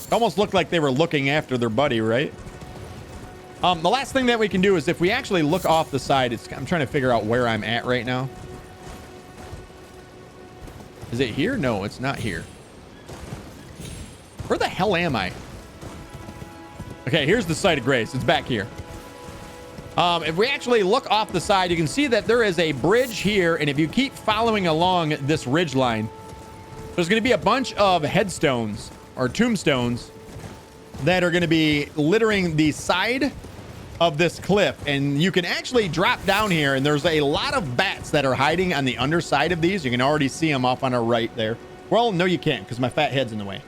It almost looked like they were looking after their buddy, right? The last thing that we can do is if we actually look off the side, I'm trying to figure out where I'm at right now. Is it here? No, it's not here. Where the hell am I? Okay, here's the site of grace. It's back here. If we actually look off the side, you can see that there is a bridge here. And if you keep following along this ridge line, there's going to be a bunch of headstones or tombstones that are going to be littering the side of this cliff. And you can actually drop down here, and there's a lot of bats that are hiding on the underside of these. You can already see them off on our right there. Well, no, you can't, because my fat head's in the way.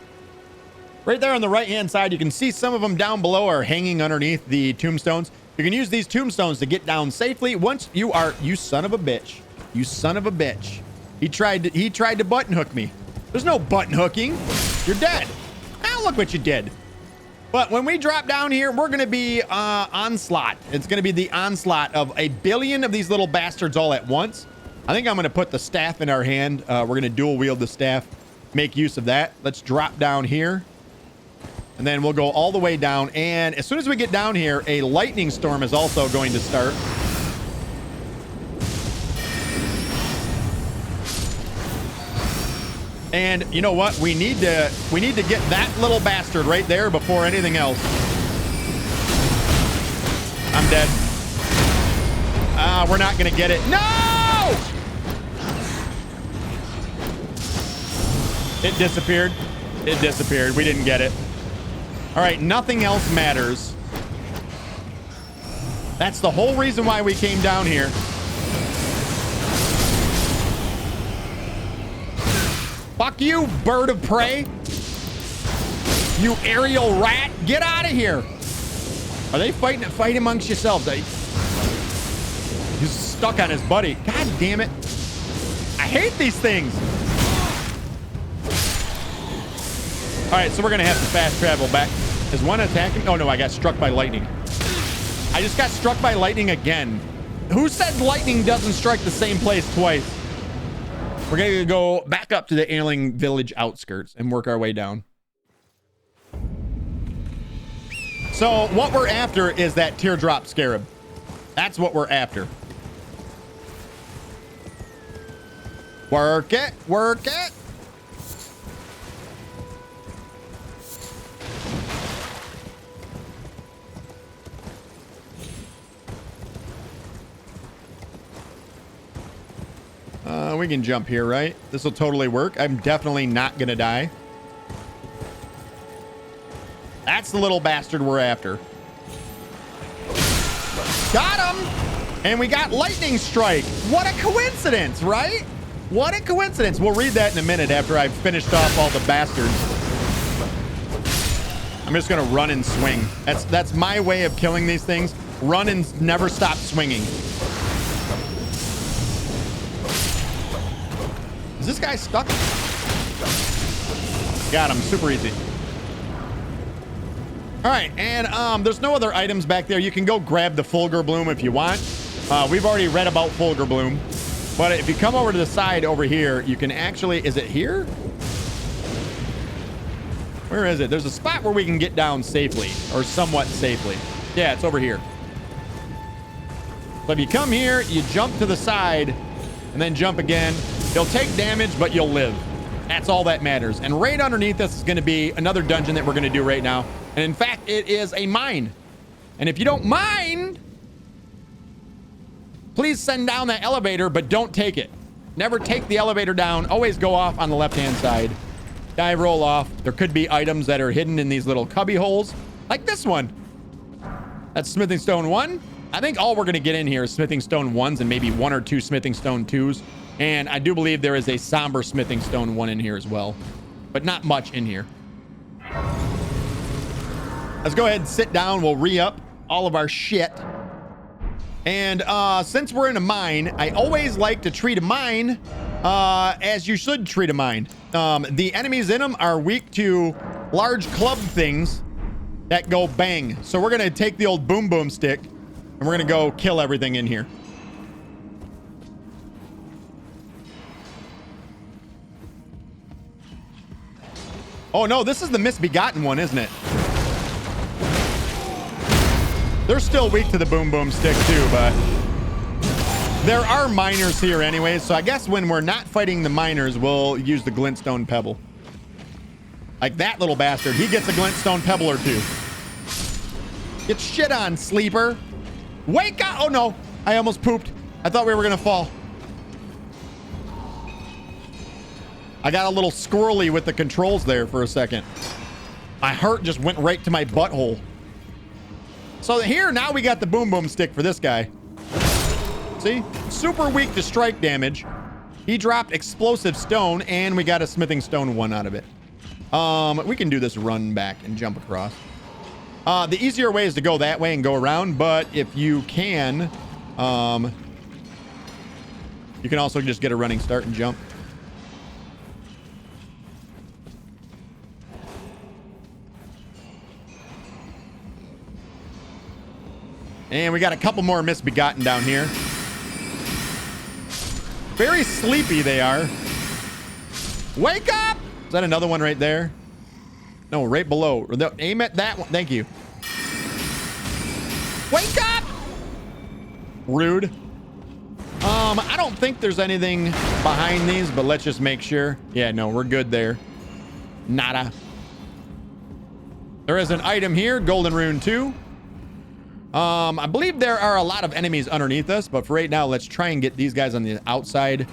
Right there on the right-hand side, you can see some of them down below are hanging underneath the tombstones. You can use these tombstones to get down safely. Once you are, you son of a bitch, you son of a bitch. He tried to button hook me. There's no button hooking. You're dead. Now look what you did. But when we drop down here, we're going to be onslaught. It's going to be the onslaught of 1 billion of these little bastards all at once. I think I'm going to put the staff in our hand. We're going to dual wield the staff, make use of that. Let's drop down here. And then we'll go all the way down. And as soon as we get down here, a lightning storm is also going to start. And you know what? We need to get that little bastard right there before anything else. I'm dead. We're not going to get it. No! It disappeared. It disappeared. We didn't get it. All right, nothing else matters. That's the whole reason why we came down here. Fuck you, bird of prey. You aerial rat. Get out of here. Are they fighting? Fight amongst yourselves. He's stuck on his buddy. God damn it. I hate these things. All right, so we're going to have to fast travel back. Is one attacking? Oh, no, I got struck by lightning. I just got struck by lightning again. Who said lightning doesn't strike the same place twice? We're going to go back up to the Ailing village outskirts and work our way down. So what we're after is that teardrop scarab. That's what we're after. Work it. Work it. We can jump here, right? This will totally work. I'm definitely not gonna die. That's the little bastard we're after. Got him! And we got lightning strike. What a coincidence, right? What a coincidence. We'll read that in a minute after I've finished off all the bastards. I'm just gonna run and swing. That's my way of killing these things. Run and never stop swinging. Is this guy stuck? Got him. Super easy. All right. And there's no other items back there. You can go grab the Fulgur Bloom if you want. We've already read about Fulgur Bloom. But if you come over to the side over here, you can actually... Is it here? Where is it? There's a spot where we can get down safely. Or somewhat safely. Yeah, it's over here. So if you come here, you jump to the side, and then jump again. You'll take damage, but you'll live. That's all that matters. And right underneath us is going to be another dungeon that we're going to do right now. And in fact, it is a mine. And if you don't mind, please send down that elevator, but don't take it. Never take the elevator down. Always go off on the left-hand side. Dive, roll off. There could be items that are hidden in these little cubby holes, like this one. That's smithing stone 1. I think all we're going to get in here is smithing stone 1s and maybe 1 or 2 smithing stone 2s. And I do believe there is a somber smithing stone 1 in here as well, but not much in here. Let's go ahead and sit down. We'll re-up all of our shit. And since we're in a mine, I always like to treat a mine as you should treat a mine. The enemies in them are weak to large club things that go bang. So we're going to take the old boom boom stick and we're going to go kill everything in here. Oh no, this is the misbegotten one, isn't it? They're still weak to the boom boom stick too, but there are miners here anyway, so I guess when we're not fighting the miners, we'll use the glintstone pebble. Like that little bastard, he gets a glintstone pebble or two. Get shit on, sleeper. Wake up! Oh no, I almost pooped. I thought we were gonna fall. I got a little squirrely with the controls there for a second. My heart just went right to my butthole. So here, now we got the boom boom stick for this guy. See? Super weak to strike damage. He dropped explosive stone, and we got a smithing stone 1 out of it. We can do this run back and jump across. The easier way is to go that way and go around, but if you can, you can also just get a running start and jump. And we got a couple more misbegotten down here. Very sleepy they are. Wake up! Is that another one right there? No, right below. Aim at that one. Thank you. Wake up! Rude. I don't think there's anything behind these, but let's just make sure. Yeah, no, we're good there. Nada. There is an item here, golden rune 2. I believe there are a lot of enemies underneath us, but for right now, let's try and get these guys on the outside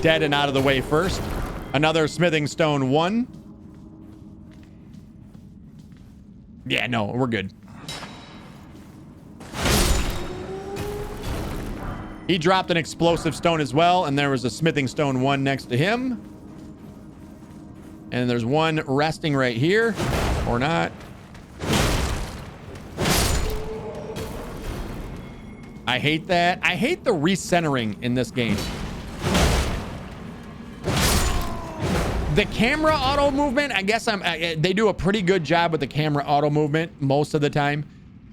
dead and out of the way first. Another smithing stone 1. Yeah, no, we're good. He dropped an explosive stone as well, and there was a smithing stone 1 next to him. And there's one resting right here, or not. I hate that. I hate the recentering in this game. The camera auto movement, I guess they do a pretty good job with the camera auto movement most of the time.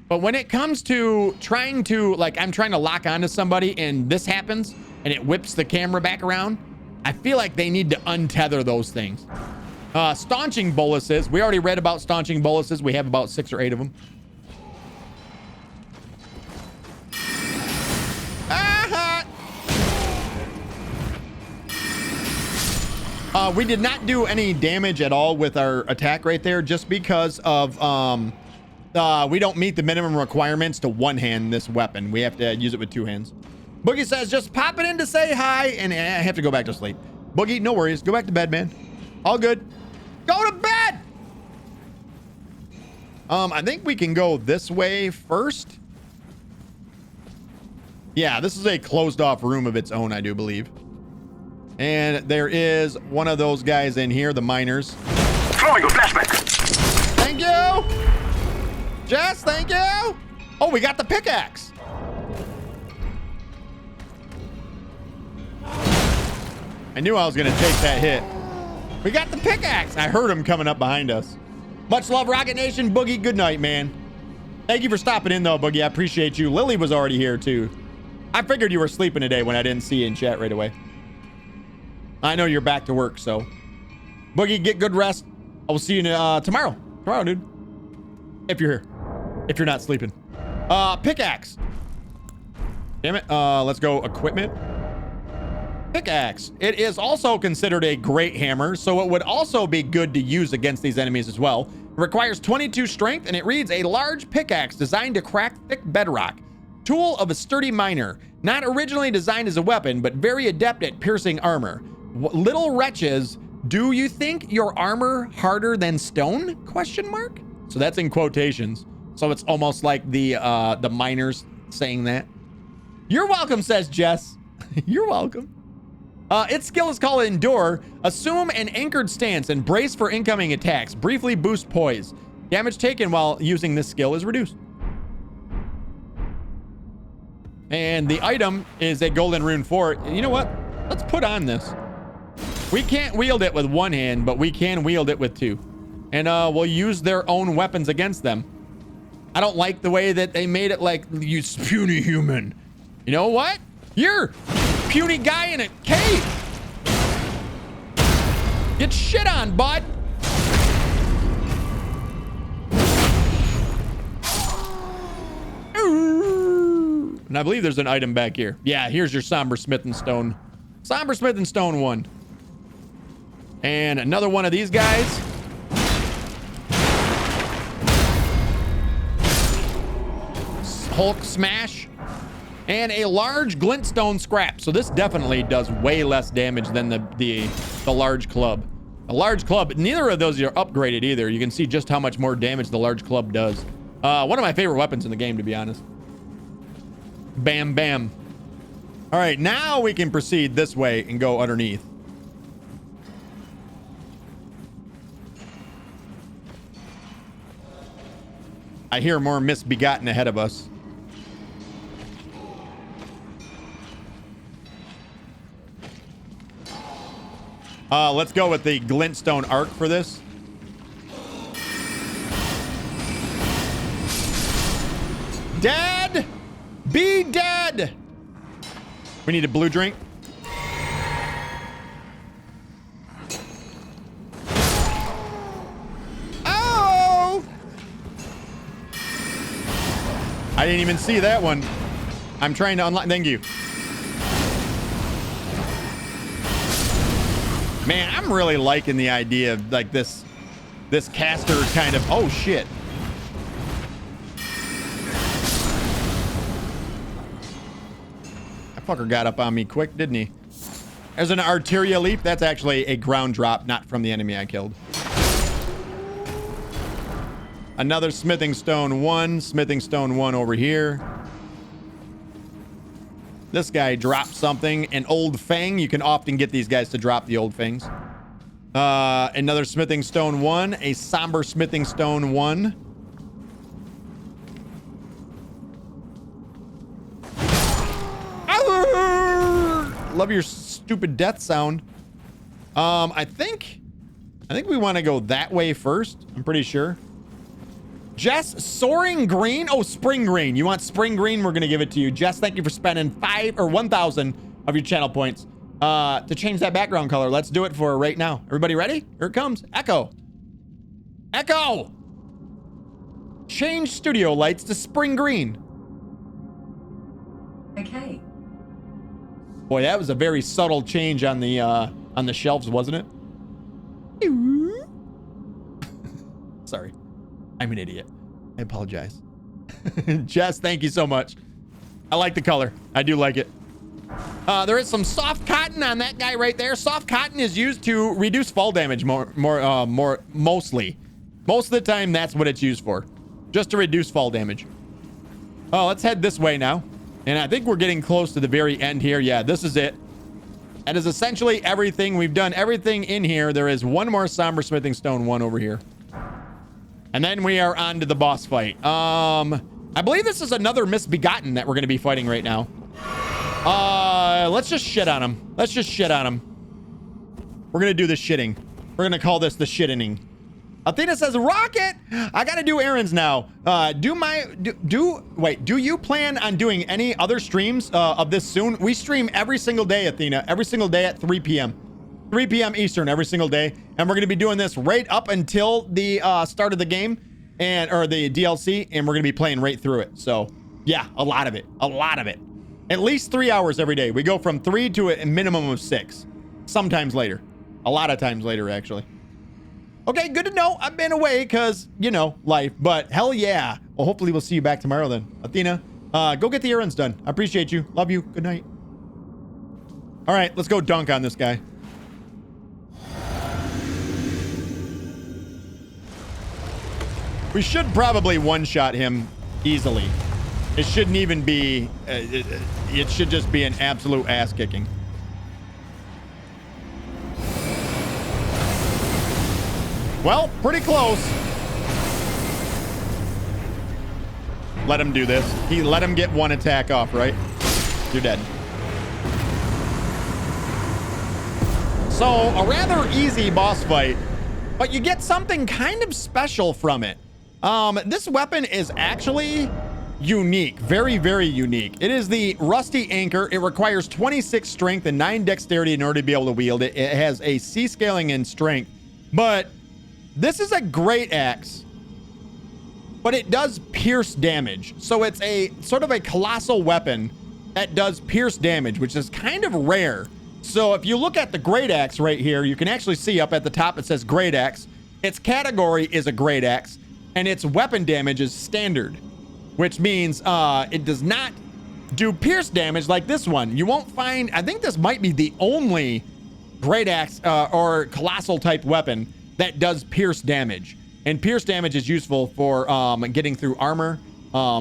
But when it comes to trying to, like, I'm trying to lock onto somebody and this happens and it whips the camera back around, I feel like they need to untether those things. Staunching boluses. We already read about staunching boluses. We have about 6 or 8 of them. We did not do any damage at all with our attack right there, just because of we don't meet the minimum requirements to one-hand this weapon. We have to use it with 2 hands. Boogie says, just pop it in to say hi, and I have to go back to sleep. Boogie, no worries. Go back to bed, man. All good. Go to bed! I think we can go this way first. Yeah, this is a closed-off room of its own, I do believe. And there is one of those guys in here, the miners. Throwing a flashback. Thank you! Jess, thank you! Oh, we got the pickaxe! I knew I was gonna take that hit. We got the pickaxe! I heard him coming up behind us. Much love, Rocket Nation. Boogie, good night, man. Thank you for stopping in, though, Boogie. I appreciate you. Lily was already here, too. I figured you were sleeping today when I didn't see you in chat right away. I know you're back to work, so. Boogie, get good rest. I will see you tomorrow. Tomorrow, dude. If you're here. If you're not sleeping. Pickaxe. Damn it. Let's go equipment. Pickaxe. It is also considered a great hammer, so it would also be good to use against these enemies as well. It requires 22 strength, and it reads, a large pickaxe designed to crack thick bedrock. Tool of a sturdy miner. Not originally designed as a weapon, but very adept at piercing armor. Little wretches, do you think your armor harder than stone? Question mark. So that's in quotations. So it's almost like the miners saying that. You're welcome, says Jess. You're welcome. Its skill is called Endure. Assume an anchored stance and brace for incoming attacks. Briefly boost poise. Damage taken while using this skill is reduced. And the item is a golden rune 4. You know what? Let's put on this. We can't wield it with 1 hand, but we can wield it with 2. And we'll use their own weapons against them. I don't like the way that they made it like, you puny human. You know what? You're a puny guy in a cave. Get shit on, bud. And I believe there's an item back here. Yeah, here's your Somber Smith and Stone. Somber Smith and Stone 1. And another one of these guys. Hulk Smash. And a large glintstone scrap. So this definitely does way less damage than the large club. The large club, neither of those are upgraded either. You can see just how much more damage the large club does. One of my favorite weapons in the game, to be honest. Bam, bam. All right, now we can proceed this way and go underneath. I hear more misbegotten ahead of us. Let's go with the glintstone arc for this. Dead! Be dead! We need a blue drink. Oh! I didn't even see that one. I'm trying to unlock. Thank you. Man, I'm really liking the idea of like this caster kind of. Oh shit. That fucker got up on me quick, didn't he? There's an arteria leaf. That's actually a ground drop, not from the enemy I killed. Another smithing stone 1, smithing stone 1 over here. This guy dropped something, an old fang. You can often get these guys to drop the old fangs. Another smithing stone 1, a somber smithing stone 1. Love your stupid death sound. I think we want to go that way first. I'm pretty sure. Jess, soaring green. Oh, spring green. You want spring green? We're gonna give it to you. Jess, thank you for spending 1,000 of your channel points to change that background color. Let's do it for right now. Everybody ready? Here it comes. Echo. Echo. Change studio lights to spring green. Okay. Boy, that was a very subtle change on the shelves, wasn't it? Sorry. I'm an idiot. I apologize. Jess, thank you so much. I like the color. I do like it. There is some soft cotton on that guy right there. Soft cotton is used to reduce fall damage mostly. Most of the time, that's what it's used for. Just to reduce fall damage. Oh, let's head this way now. And I think we're getting close to the very end here. Yeah, this is it. That is essentially everything. We've done everything in here. There is one more somber smithing stone 1 over here. And then we are on to the boss fight. I believe this is another misbegotten that we're going to be fighting right now. Let's just shit on him. Let's just shit on him. We're going to do the shitting. We're going to call this the shitting. Athena says, Rocket, I got to do errands now. Do you plan on doing any other streams of this soon? We stream every single day, Athena. Every single day at 3 p.m. 3 p.m. Eastern every single day. And we're going to be doing this right up until the start of the game or the DLC. And we're going to be playing right through it. So yeah, a lot of it. A lot of it. At least 3 hours every day. We go from 3 to a minimum of 6. Sometimes later. A lot of times later, actually. Okay, good to know. I've been away because, you know, life. But hell yeah. Well, hopefully we'll see you back tomorrow then. Athena, go get the errands done. I appreciate you. Love you. Good night. All right, let's go dunk on this guy. We should probably one-shot him easily. It shouldn't even be... it should just be an absolute ass-kicking. Well, pretty close. Let him do this. Let him get one attack off, right? You're dead. So, a rather easy boss fight, but you get something kind of special from it. This weapon is actually unique. Very, very unique. It is the Rusty Anchor. It requires 26 strength and 9 dexterity in order to be able to wield it. It has a C scaling in strength, but this is a great axe. but it does pierce damage. So it's a sort of a colossal weapon that does pierce damage, which is kind of rare. So if you look at the great axe right here, you can actually see up at the top, it says great axe. Its category is a great axe, and its weapon damage is standard, which means it does not do pierce damage like this one. You won't find, I think this might be the only great axe or colossal type weapon that does pierce damage. And pierce damage is useful for getting through armor,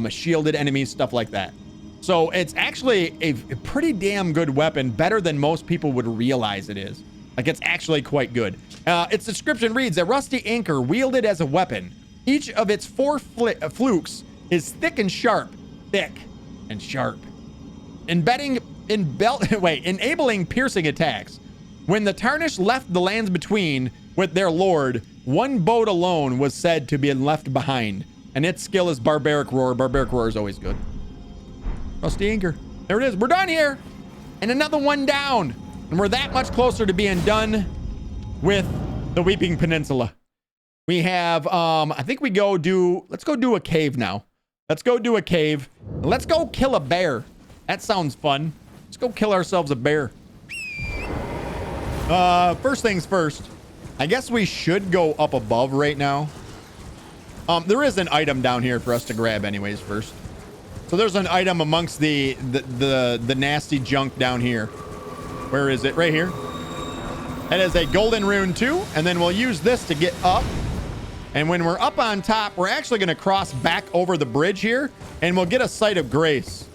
shielded enemies, stuff like that. So it's actually a pretty damn good weapon, better than most people would realize it is. Like, it's actually quite good. Its description reads, a rusty anchor wielded as a weapon. Each of its 4 flukes is thick and sharp. Thick and sharp. Enabling piercing attacks. When the Tarnished left the lands between with their lord, one boat alone was said to be left behind. And its skill is Barbaric Roar. Barbaric Roar is always good. Rusty anchor. There it is. We're done here. And another one down. And we're that much closer to being done with the Weeping Peninsula. We have, I think let's go do a cave now. Let's go do a cave. Let's go kill a bear. That sounds fun. Let's go kill ourselves a bear. First things first. I guess we should go up above right now. There is an item down here for us to grab anyways first. So there's an item amongst the nasty junk down here. Where is it? Right here. That is a golden rune 2, and then we'll use this to get up. And when we're up on top, we're actually going to cross back over the bridge here, and we'll get a sight of grace.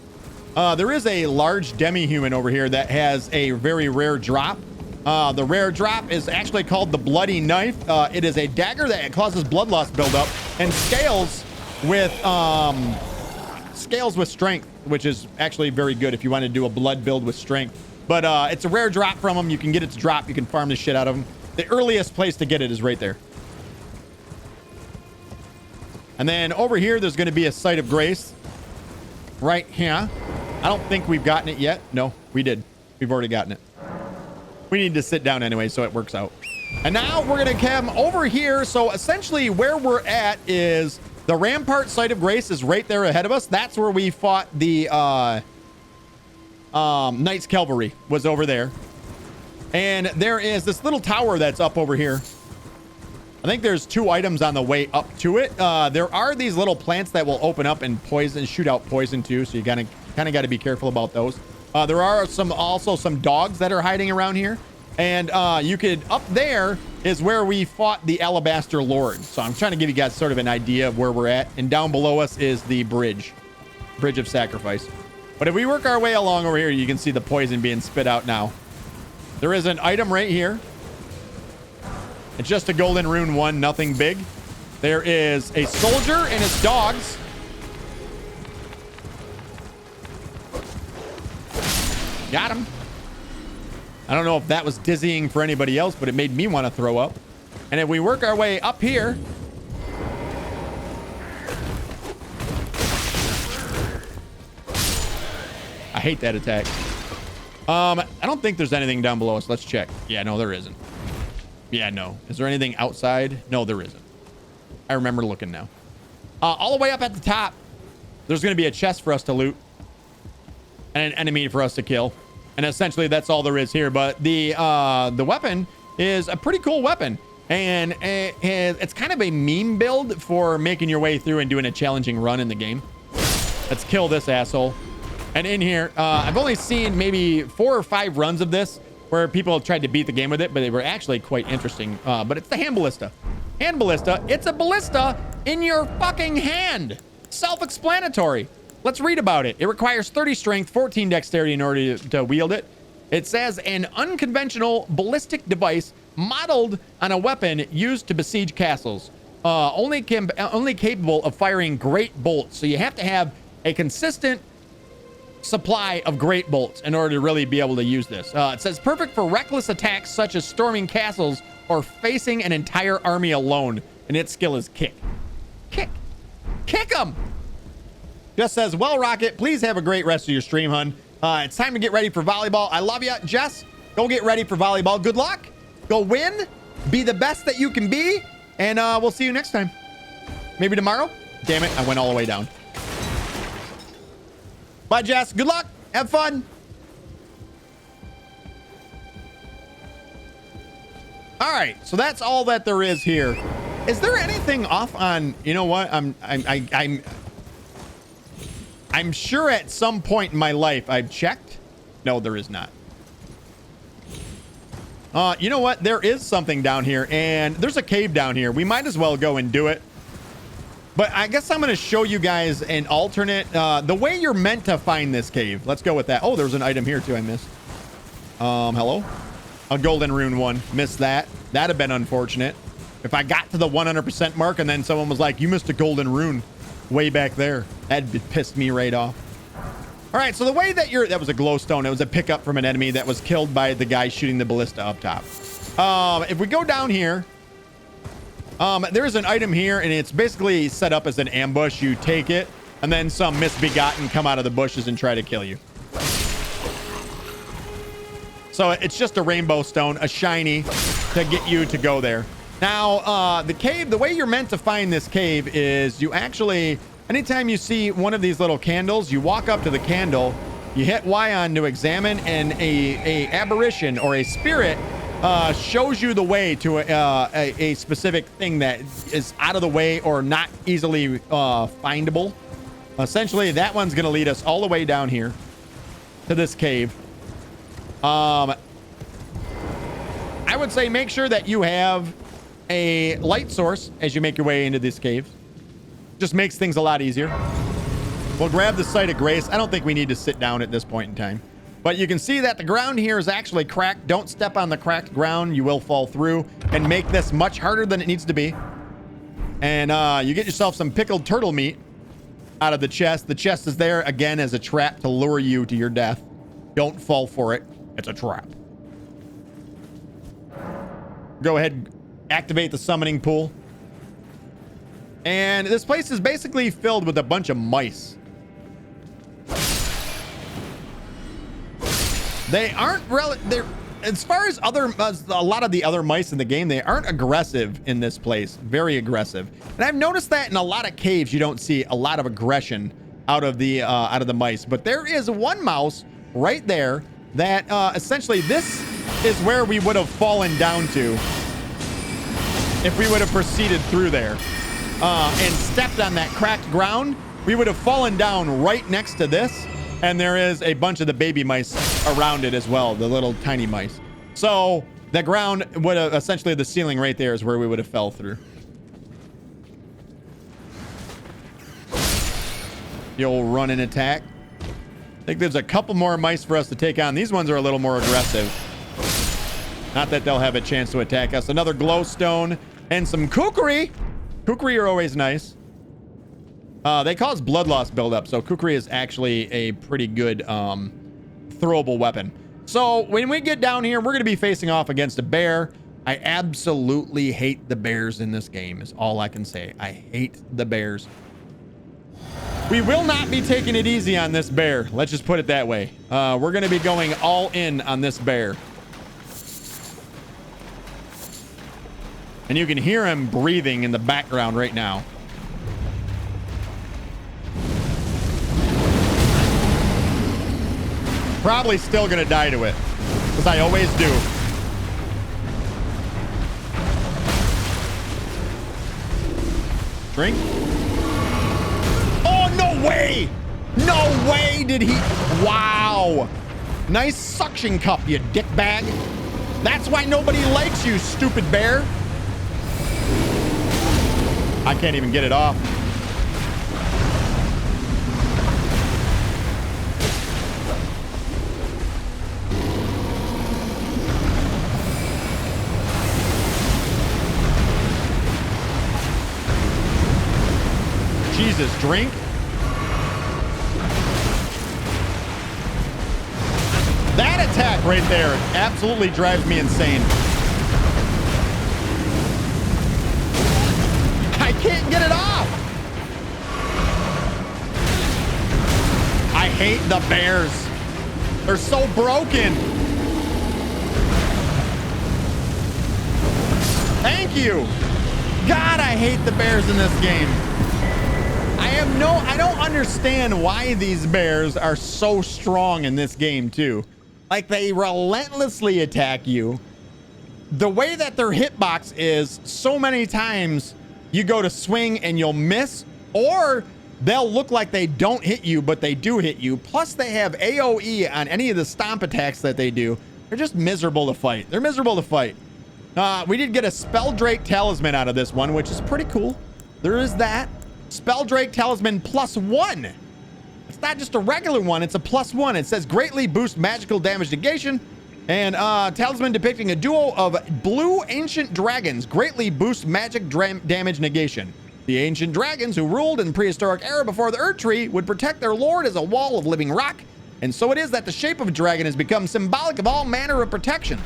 There is a large demi-human over here that has a very rare drop. The rare drop is actually called the Bloody Knife. It is a dagger that causes blood loss buildup and scales with strength, which is actually very good if you want to do a blood build with strength. But it's a rare drop from them. You can get its drop. You can farm the shit out of them. The earliest place to get it is right there. And then over here, there's going to be a site of grace right here. I don't think we've gotten it yet. No, we did. We've already gotten it. We need to sit down anyway, so it works out. And now we're going to come over here. So essentially where we're at is the Rampart Site of Grace is right there ahead of us. That's where we fought the Knights Cavalry was over there. And there is this little tower that's up over here. I think there's 2 items on the way up to it. There are these little plants that will open up and shoot out poison too. So you kind of got to be careful about those. There are also some dogs that are hiding around here. And up there is where we fought the Alabaster Lord. So I'm trying to give you guys sort of an idea of where we're at. And down below us is the bridge of sacrifice. But if we work our way along over here, you can see the poison being spit out now. There is an item right here. It's just a golden rune 1, nothing big. There is a soldier and his dogs. Got him. I don't know if that was dizzying for anybody else, but it made me want to throw up. And if we work our way up here, I hate that attack. I don't think there's anything down below us. Let's check. Yeah, no, there isn't. Yeah, no. Is there anything outside? No, there isn't. I remember looking now. All the way up at the top, there's going to be a chest for us to loot and an enemy for us to kill. And essentially, that's all there is here. But the weapon is a pretty cool weapon. And it's kind of a meme build for making your way through and doing a challenging run in the game. Let's kill this asshole. And in here, I've only seen maybe 4 or 5 runs of this where people tried to beat the game with it, but they were actually quite interesting. But it's the hand ballista. Hand ballista. It's a ballista in your fucking hand. Self-explanatory. Let's read about it. It requires 30 strength, 14 dexterity in order to wield it. It says an unconventional ballistic device modeled on a weapon used to besiege castles. Only capable of firing great bolts. So you have to have a consistent supply of great bolts in order to really be able to use this. It says perfect for reckless attacks such as storming castles or facing an entire army alone. And its skill is kick. Kick. Kick them. Jess says, well, Rocket, please have a great rest of your stream, hun. It's time to get ready for volleyball. I love you, Jess. Go get ready for volleyball. Good luck. Go win. Be the best that you can be. And we'll see you next time. Maybe tomorrow. Damn it. I went all the way down. Bye, Jess. Good luck. Have fun. All right. So that's all that there is here. Is there anything off on, you know what? I'm sure at some point in my life I've checked. No, there is not. You know what? There is something down here, and there's a cave down here. We might as well go and do it. But I guess I'm going to show you guys an alternate, the way you're meant to find this cave. Let's go with that. Oh, there's an item here too I missed. Hello? A golden rune one. Missed that. That'd have been unfortunate. If I got to the 100% mark and then someone was like, you missed a golden rune way back there. That'd pissed me right off. All right, so the way that that was a glowstone. It was a pickup from an enemy that was killed by the guy shooting the ballista up top. If we go down here, there's an item here, and it's basically set up as an ambush. You take it, and then some misbegotten come out of the bushes and try to kill you. So it's just a rainbow stone, a shiny, to get you to go there. Now, the cave, the way you're meant to find this cave is you actually... Anytime you see one of these little candles, you walk up to the candle, you hit Y on to examine, and a apparition or a spirit shows you the way to a specific thing that is out of the way or not easily findable. Essentially, that one's going to lead us all the way down here to this cave. I would say make sure that you have a light source as you make your way into this cave. Just makes things a lot easier. We'll grab the site of grace. I don't think we need to sit down at this point in time. But you can see that the ground here is actually cracked. Don't step on the cracked ground. You will fall through and make this much harder than it needs to be. And you get yourself some pickled turtle meat out of the chest. The chest is there, again, as a trap to lure you to your death. Don't fall for it. It's a trap. Go ahead and activate the summoning pool. And this place is basically filled with a bunch of mice. They aren't they're, as far as a lot of the other mice in the game, they aren't aggressive in this place. Very aggressive. And I've noticed that in a lot of caves, you don't see a lot of aggression out of the mice. But there is one mouse right there that essentially this is where we would have fallen down to if we would have proceeded through there. And stepped on that cracked ground, we would have fallen down right next to this, and there is a bunch of the baby mice around it as well, the little tiny mice. So the ground would have essentially, the ceiling right there is where we would have fell through. The old run and attack. I think there's a couple more mice for us to take on. These ones are a little more aggressive. Not that they'll have a chance to attack us. Another glowstone and some kukri. Kukri are always nice. They cause blood loss buildup, so kukri is actually a pretty good throwable weapon. So when we get down here, we're going to be facing off against a bear. I absolutely hate the bears in this game, is all I can say. I hate the bears. We will not be taking it easy on this bear. Let's just put it that way. We're going to be going all in on this bear. And you can hear him breathing in the background right now. Probably still gonna die to it, because I always do. Drink. Oh, no way! No way did he... Wow! Nice suction cup, you dickbag. That's why nobody likes you, stupid bear. I can't even get it off. Jesus, drink. That attack right there absolutely drives me insane. I can't get it off. I hate the bears. They're so broken. Thank you. God, I hate the bears in this game. I don't understand why these bears are so strong in this game too. Like, they relentlessly attack you. The way that their hitbox is, so many times you go to swing and you'll miss, or they'll look like they don't hit you, but they do hit you. Plus, they have AoE on any of the stomp attacks that they do. They're just miserable to fight. They're miserable to fight. We did get a Spelldrake Talisman out of this one, which is pretty cool. There is that. Spelldrake Talisman +1. It's not just a regular one, it's a +1. It says greatly boost magical damage negation. And talisman depicting a duo of blue ancient dragons greatly boost magic damage negation. The ancient dragons who ruled in prehistoric era before the Erdtree would protect their lord as a wall of living rock. And so it is that the shape of a dragon has become symbolic of all manner of protections.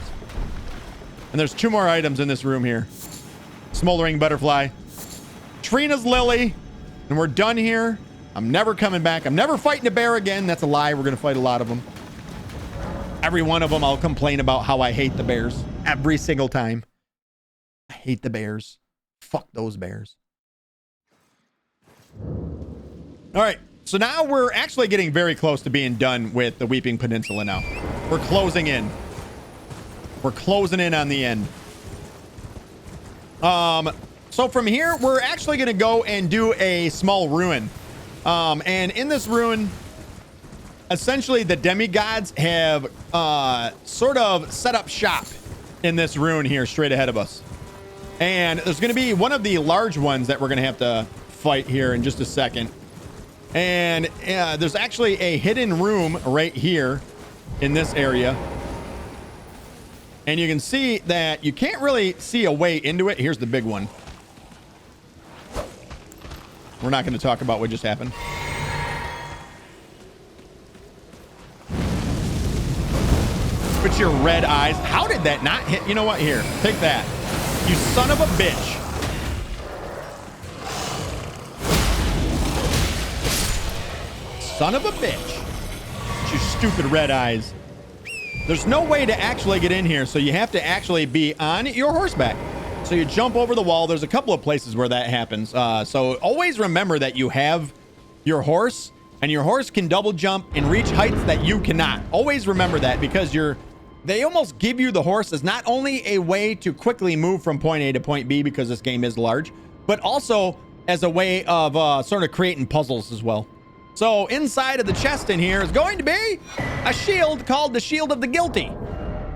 And there's 2 more items in this room here. Smoldering butterfly. Trina's lily. And we're done here. I'm never coming back. I'm never fighting a bear again. That's a lie. We're going to fight a lot of them. Every one of them, I'll complain about how I hate the bears. Every single time. I hate the bears. Fuck those bears. All right. So now we're actually getting very close to being done with the Weeping Peninsula now. We're closing in. We're closing in on the end. So from here, we're actually going to go and do a small ruin. And in this ruin, essentially the demigods have sort of set up shop in this ruin here straight ahead of us. And there's going to be one of the large ones that we're going to have to fight here in just a second. And there's actually a hidden room right here in this area. And you can see that you can't really see a way into it. Here's the big one. We're not going to talk about what just happened. But your red eyes. How did that not hit? You know what? Here, take that. You son of a bitch. Son of a bitch. You stupid red eyes. There's no way to actually get in here, so you have to actually be on your horseback. So you jump over the wall. There's a couple of places where that happens. So always remember that you have your horse, and your horse can double jump and reach heights that you cannot. Always remember that, because they almost give you the horse as not only a way to quickly move from point A to point B, because this game is large, but also as a way of sort of creating puzzles as well. So inside of the chest in here is going to be a shield called the Shield of the Guilty.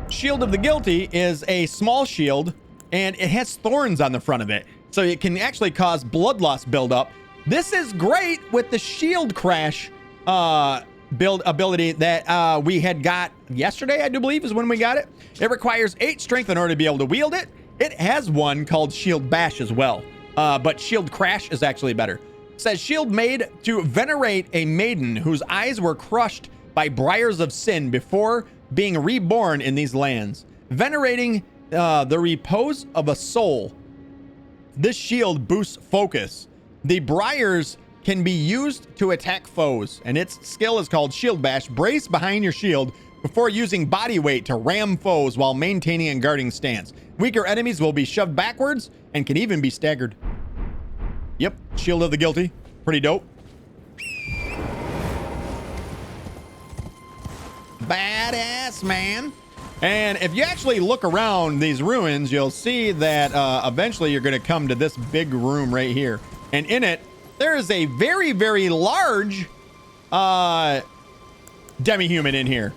Shield of the Guilty is a small shield, and it has thorns on the front of it, so it can actually cause bloodlust buildup. This is great with the shield crash build ability that we had got yesterday, I do believe is when we got it. It requires 8 strength in order to be able to wield it. It has one called Shield Bash as well, but Shield Crash is actually better. It says shield made to venerate a maiden whose eyes were crushed by briars of sin before being reborn in these lands, venerating the repose of a soul. This shield boosts focus. The briars can be used to attack foes, and its skill is called Shield Bash. Brace behind your shield before using body weight to ram foes while maintaining a guarding stance. Weaker enemies will be shoved backwards and can even be staggered. Yep, Shield of the Guilty. Pretty dope. Badass, man. And if you actually look around these ruins, you'll see that eventually you're going to come to this big room right here. And in it, there is a very, very large demi-human in here.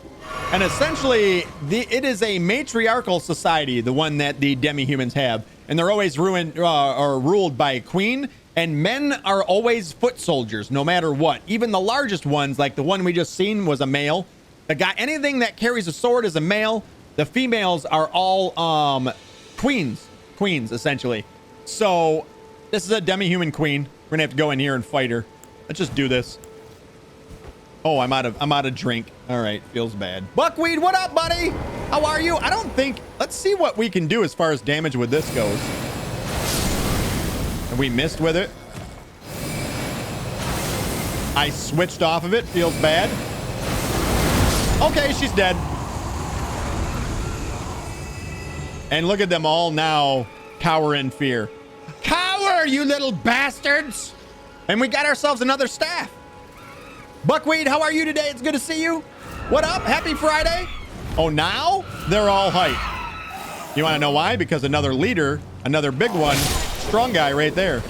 And essentially, it is a matriarchal society, the one that the demi-humans have. And they're always ruled by a queen. And men are always foot soldiers, no matter what. Even the largest ones, like the one we just seen, was a male. Anything that carries a sword is a male. The females are all queens, essentially. So this is a demi-human queen. We're gonna have to go in here and fight her. Let's just do this. Oh, I'm out of drink. All right, feels bad. Buckwheat, what up, buddy? How are you? Let's see what we can do as far as damage with this goes. And we missed with it. I switched off of it. Feels bad. Okay, she's dead. And look at them all now cower in fear. Cower, you little bastards! And we got ourselves another staff. Buckwheat, how are you today? It's good to see you. What up? Happy Friday. Oh, now they're all hype. You want to know why? Because another leader, another big one, strong guy right there.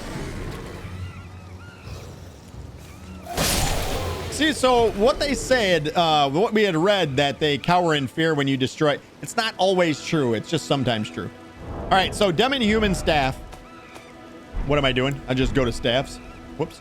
See, so what they said, what we had read, that they cower in fear when you destroy, it's not always true. It's just sometimes true. All right, so demi-human staff. What am I doing? I just go to staffs. Whoops.